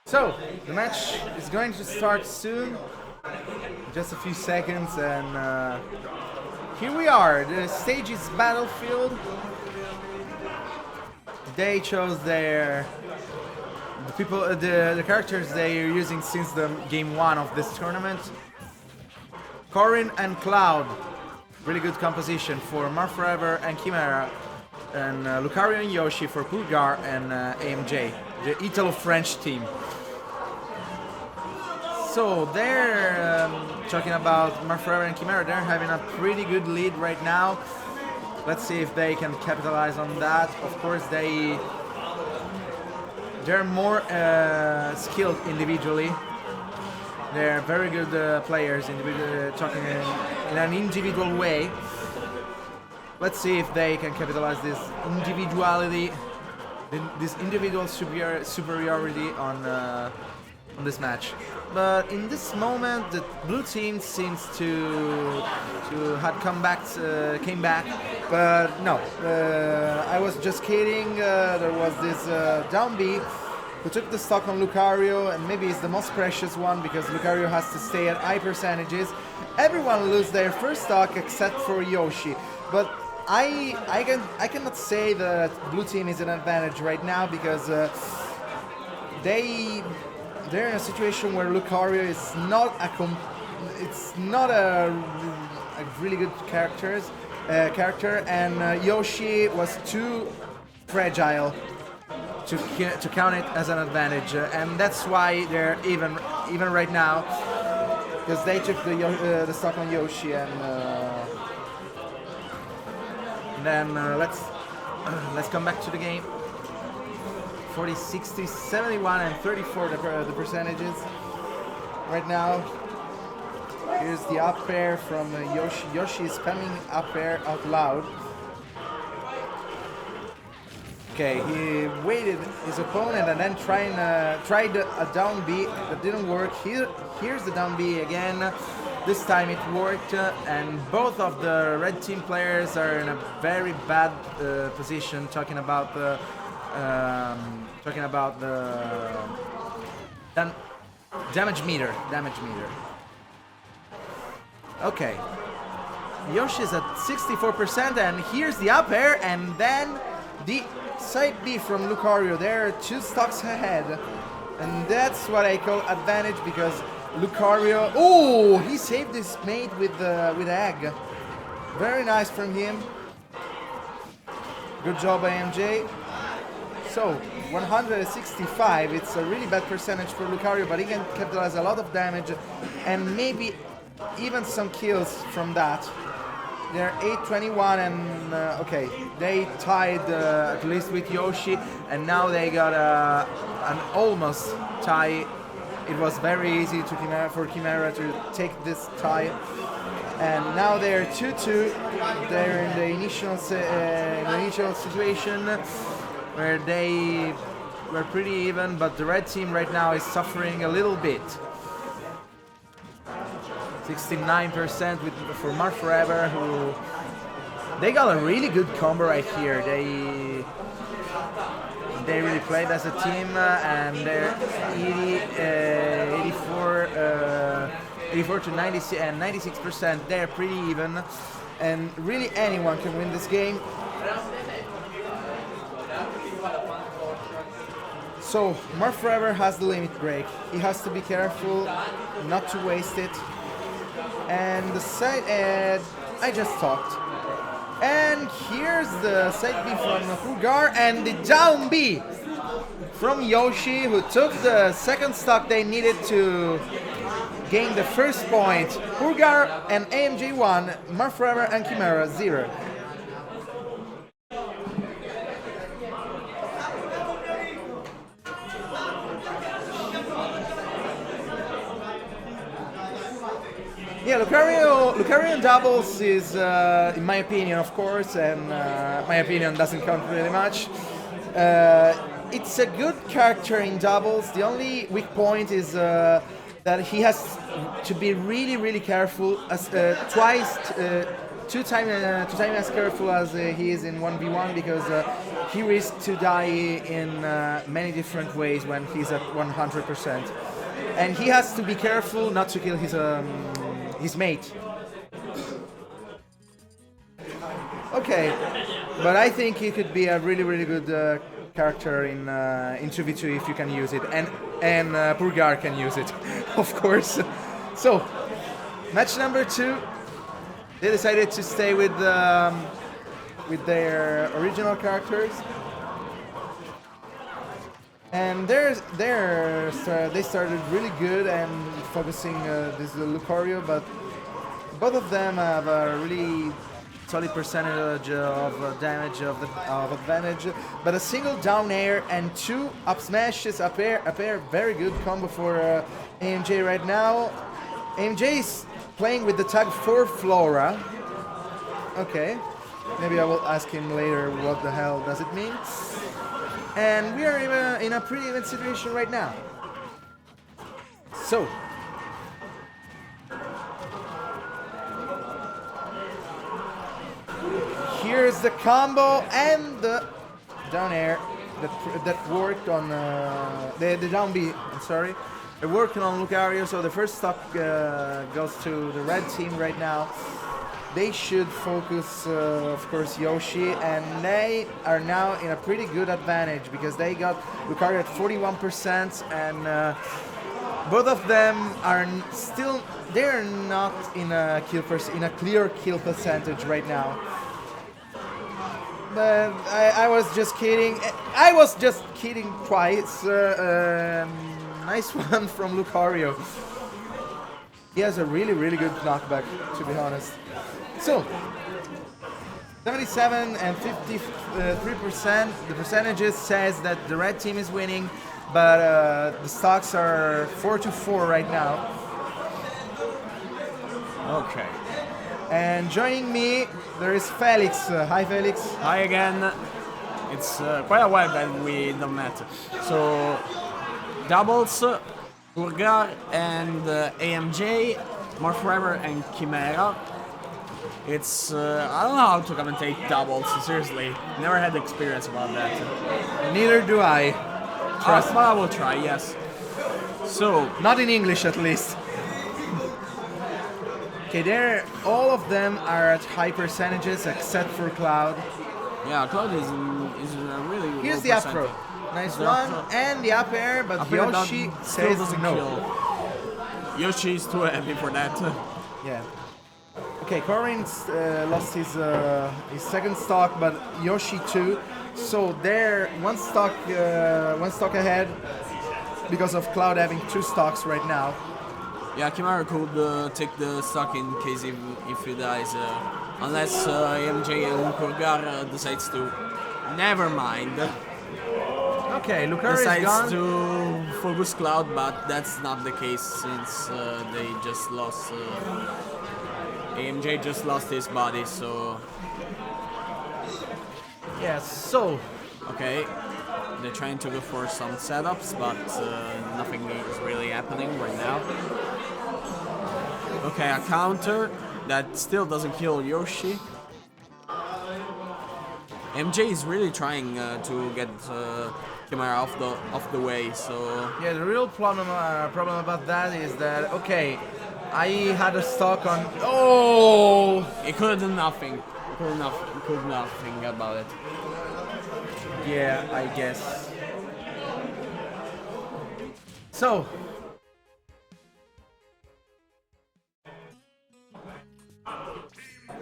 So, the match is going to start soon, just a few seconds, and here we are. The stage is Battlefield. They chose the characters they are using since the game one of this tournament. Corin and Cloud, really good composition for Mar Forever and Chimera, and Lucario and Yoshi for Pulgar and AMJ, the Italo-French team. So they're talking about Mar Forever and Chimera. They're having a pretty good lead right now. Let's see if they can capitalize on that. Of course, they're more skilled individually. They're very good players, talking in an individual way. Let's see if they can capitalize this individuality, this individual superiority on this match. But in this moment, the blue team seems to have came back. But no, I was just kidding. There was this down B who took the stock on Lucario, and maybe it's the most precious one because Lucario has to stay at high percentages. Everyone lose their first stock except for Yoshi. But I cannot say that blue team is an advantage right now because they're in a situation where Lucario is not a really good character, and Yoshi was too fragile to count it as an advantage, and that's why they're even right now, because they took the stock on Yoshi, and then let's come back to the game. 40, 60, 71, and 34 the percentages right now. Here's the up air from Yoshi. Yoshi is spamming up air out loud. Okay, he waited his opponent and then tried a down B that didn't work. Here's the down B again. This time it worked, and both of the red team players are in a very bad position. Talking about the damage meter. Okay, Yoshi's at 64%, and here's the up air, and then the side B from Lucario. They're 2 stocks ahead, and that's what I call advantage because Lucario. Oh, he saved his mate with egg. Very nice from him. Good job, AMJ. So 165. It's a really bad percentage for Lucario, but he can capitalize a lot of damage and maybe even some kills from that. They're 821, and okay, they tied at least with Yoshi, and now they got an almost tie. It was very easy for Chimera to take this tie, and now they're 2-2. They're in the initial situation where they were pretty even, but the red team right now is suffering a little bit. 69% for Mar Forever, who they got a really good combo right here. They really played as a team, and they're 84 to 96 and 96%. They're pretty even, and really anyone can win this game. So Mar Forever has the limit break. He has to be careful not to waste it. And the side ad, I just talked. And here's the side B from Pulgar, and the down B from Yoshi, who took the second stock they needed to gain the first point. Pulgar and AMJ 1, Mar Forever and Chimera 0. Yeah, Lucario doubles is, in my opinion, of course, and my opinion doesn't count really much. It's a good character in doubles. The only weak point is that he has to be really, really careful. As twice two times as careful as he is in 1v1 because he risks to die in many different ways when he's at 100%, and he has to be careful not to kill his mate. Okay, but I think he could be a really good character in 2v2 if you can use it, and Purgar can use it, of course. So, match number 2, they decided to stay with their original characters, and they started really good and focusing this Lucario, but both of them have a really solid percentage of damage of advantage, but a single down air and 2 up smashes, up air, very good combo for AMJ right now. AMJ is playing with the tag for Flora. Okay, maybe I will ask him later what the hell does it mean. And we are in a pretty even situation right now. So, here's the combo and the down air that worked on the down B. I'm sorry, they're working on Lucario. So the first stock goes to the red team right now. They should focus, of course, Yoshi, and they are now in a pretty good advantage because they got Lucario at 41%, and both of them are still, they're not in a clear kill percentage right now. But I was just kidding. I was just kidding twice. Nice one from Lucario. He has a really good knockback, to be honest. So, 77 and 53%. The percentages says that the red team is winning, but the stocks are 4-4 right now. Okay. And joining me, there is Felix. Hi, Felix. Hi again. It's quite a while that we don't met. So, doubles, Purgar and AMJ, More Forever and Chimera. It's, I don't know how to commentate doubles, seriously. Never had experience about that. Neither do I. Trust. But I will try, yes. So, not in English at least. Okay, all of them are at high percentages except for Cloud. Yeah, Cloud is a really Here's low the up throw. Nice one. And the up air, but up Yoshi says no. Kill. Yoshi is too heavy for that. Yeah. Okay, Corin lost his second stock, but Yoshi too. So they're one stock ahead because of Cloud having 2 stocks right now. Yeah, Chimera could take the stock in case if he dies, unless AMJ and Purgar decides to. Never mind. Okay, Lucario decides is gone. To focus Cloud, but that's not the case since they just lost. AMJ just lost his body, so. Yeah, so. Okay, they're trying to go for some setups, but nothing is really happening right now. Okay, a counter that still doesn't kill Yoshi. MJ is really trying to get Chimera off the way, so. Yeah, the real problem about that is that, okay, I had a stock on. Oh! He could do nothing. Could nothing about it. Yeah, I guess. So.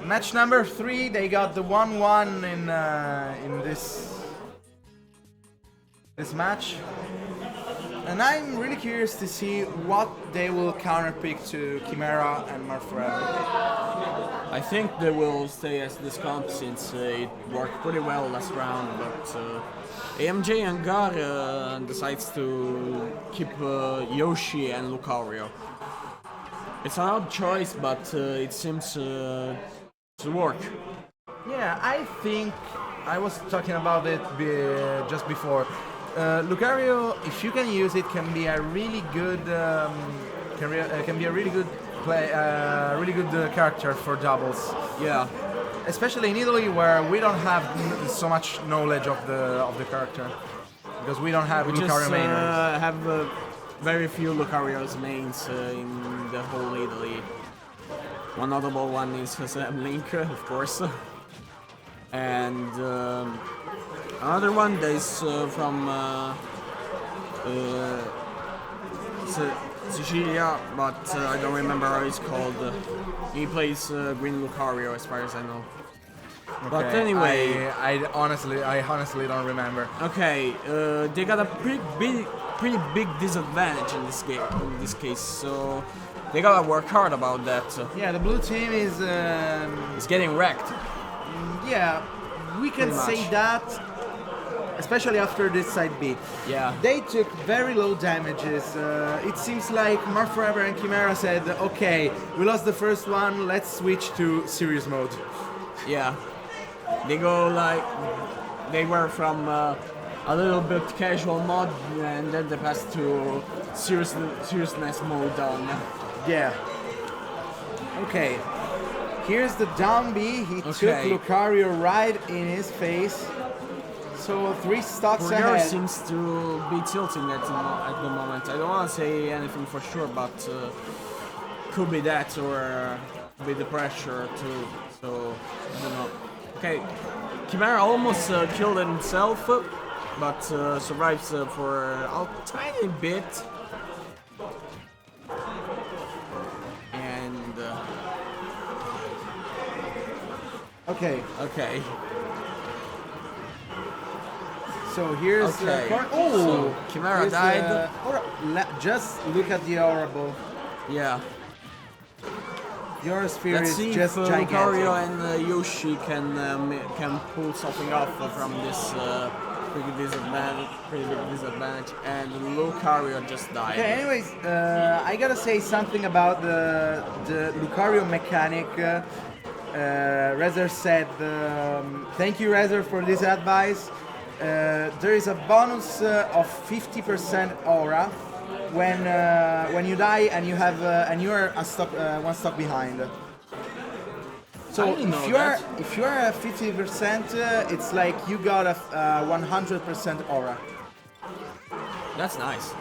Match number 3, they got the 1-1 in this match. And I'm really curious to see what they will counterpick to Chimera and More Forever. I think they will stay as this comp since it worked pretty well last round, but AMJ and Gars decides to keep Yoshi and Lucario. It's an odd choice, but it seems to work. Yeah, I think I was talking about it just before. Lucario, if you can use it, can be a really good character for doubles. Yeah, especially in Italy, where we don't have so much knowledge of the character, because we don't have We just Lucario mainers. have very few Lucario's mains in the whole Italy. One notable one is Link, of course. And another one that is from Sicilia, but I don't remember how it's called. He plays Green Lucario, as far as I know. But Okay, anyway, I honestly don't remember. okay, they got a pretty big disadvantage in this game. In this case, so they gotta work hard about that. Yeah, the blue team is. It's getting wrecked. Yeah, we can Pretty say much. that, especially after this side B. Yeah. They took very low damages. It seems like Mark Forever and Chimera said, okay, we lost the first one, let's switch to serious mode. Yeah. They go like they were from a little bit casual mode, and then they passed to seriousness mode down. Yeah. Okay. Here's the down B. He took Okay. Lucario right in his face. So 3 stocks Gars ahead. seems to be tilting at the moment. I don't want to say anything for sure, but could be that or be the pressure too. So I don't know. Okay, Chimera almost killed himself, but survives for a tiny bit. And Okay. okay, So here's Okay. oh, So, Chimera here's, died. Just look at the aura above. yeah. The aura sphere Let's is see just if gigantic. Lucario and Yoshi can pull something off from this pretty big disadvantage. And Lucario just died. Okay, anyways, I gotta say something about the Lucario mechanic. Rezer said, thank you Rezer for this advice. There is a bonus of 50% aura when you die and you have and you are a stock, one stock behind. So I didn't know if you are at 50%, it's like you got a 100% aura. That's nice.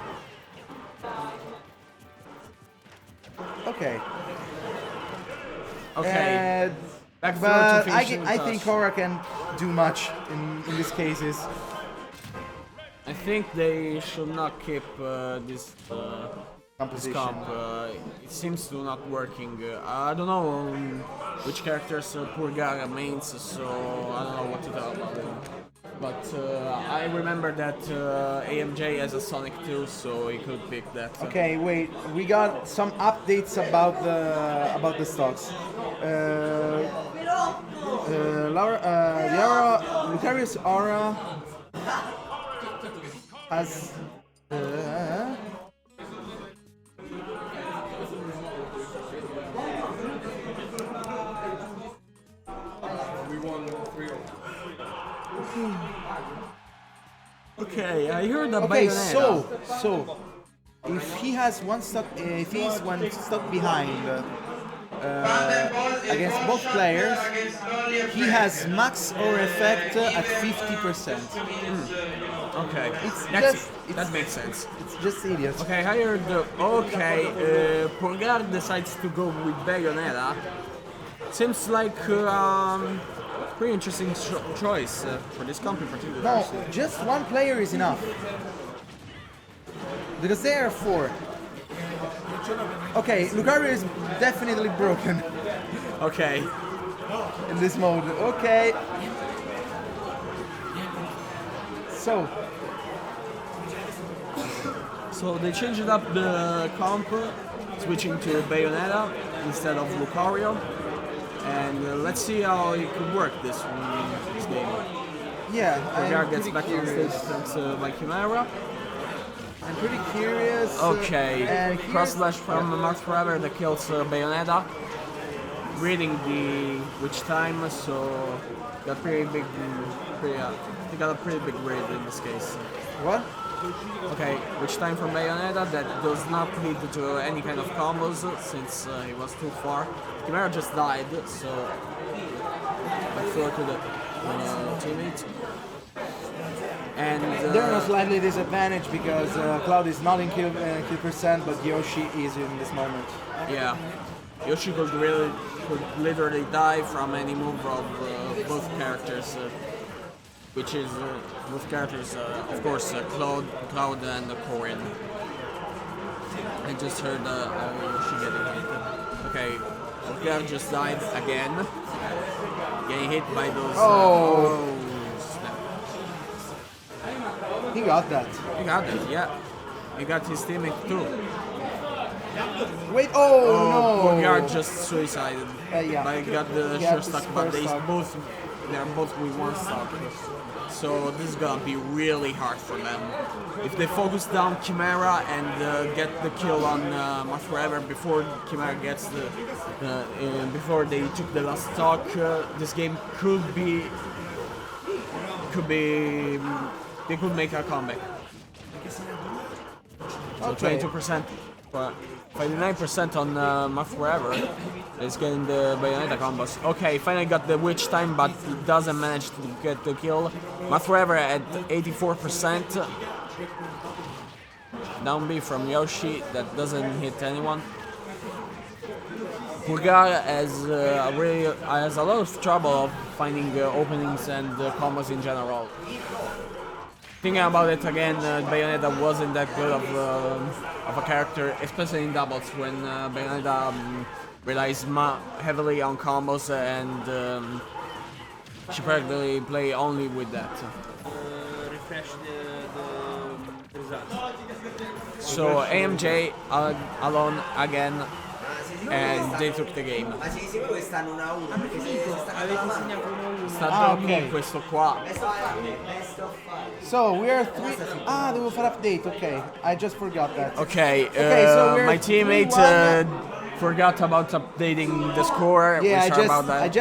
Okay. Okay. Back But to finishing I touch. think aura can do much in these cases. I think they should not keep this Composition. comp. It seems to not working. I don't know which characters Purgar mains, so I don't know what to tell about them. But I remember that AMJ has a Sonic too, so he could pick that. Okay, wait. We got some updates about the stocks. The aura, Lucario's aura has. Okay, I heard the Okay, Bayonetta. so if he has one stock, if he's one stock behind against both players, he has max aura effect at 50%. Okay, It's that makes sense. It's just idiot. Okay, I heard the. Okay, Purgar decides to go with Bayonetta. Seems like pretty interesting choice for this comp in particular. No, just one player is enough. Because there are 4. Okay, Lucario is definitely broken Okay, in this mode. Okay. so they changed up the comp, switching to Bayonetta instead of Lucario. And let's see how it could work this game. Yeah, Purgar I'm gets pretty back on curious. stage thanks to my Chimera. I'm pretty curious. Okay, and cross slash from Mark Forever that kills Bayonetta, reading the witch time, so got pretty big, he got a pretty big read in this case. What? Okay, witch time from Bayonetta that does not lead to any kind of combos since he was too far. Chimera just died, so throw to the teammate. And They're in a slightly disadvantage because Cloud is not in kill percent, but Yoshi is in this moment. yeah, Yoshi could literally die from any move of both characters, which is both characters, of course, Cloud and Corin. I just heard Yoshi getting hit. Okay, Gars just died again, getting hit by those. Snap. He got that. He got it, yeah. He got his teammate too. Wait, no! Gars just suicided. Yeah. But he got the He sure had stock, the but spare stock. they're both with one stock. So this is gonna be really hard for them. If they focus down Chimera and get the kill on Forever before Chimera gets before they took the last stock, this game they could make a comeback. So Okay. 22%, 59% on Forever is getting the Bayonetta combos. Okay, finally got the witch time, but he doesn't manage to get the kill. Forever at 84%. Down B from Yoshi, that doesn't hit anyone. Gars has a lot of trouble of finding openings and combos in general. Thinking about it again, Bayonetta wasn't that good of a character, especially in doubles when Bayonetta relies heavily on combos and she practically play only with that. Refresh the results. So AMJ alone again, and they took the game. Ma sei sicuro che stanno 1-1? Perché se stanno Avete alla mano. segnato 1-1. Sta ok. questo qua. Best of 5. Best of 5. So we are three. Devo fare update. Okay, I just forgot that. Okay, so we're my teammate 3-1. forgot about updating the score. Yeah, We're sorry about that. I just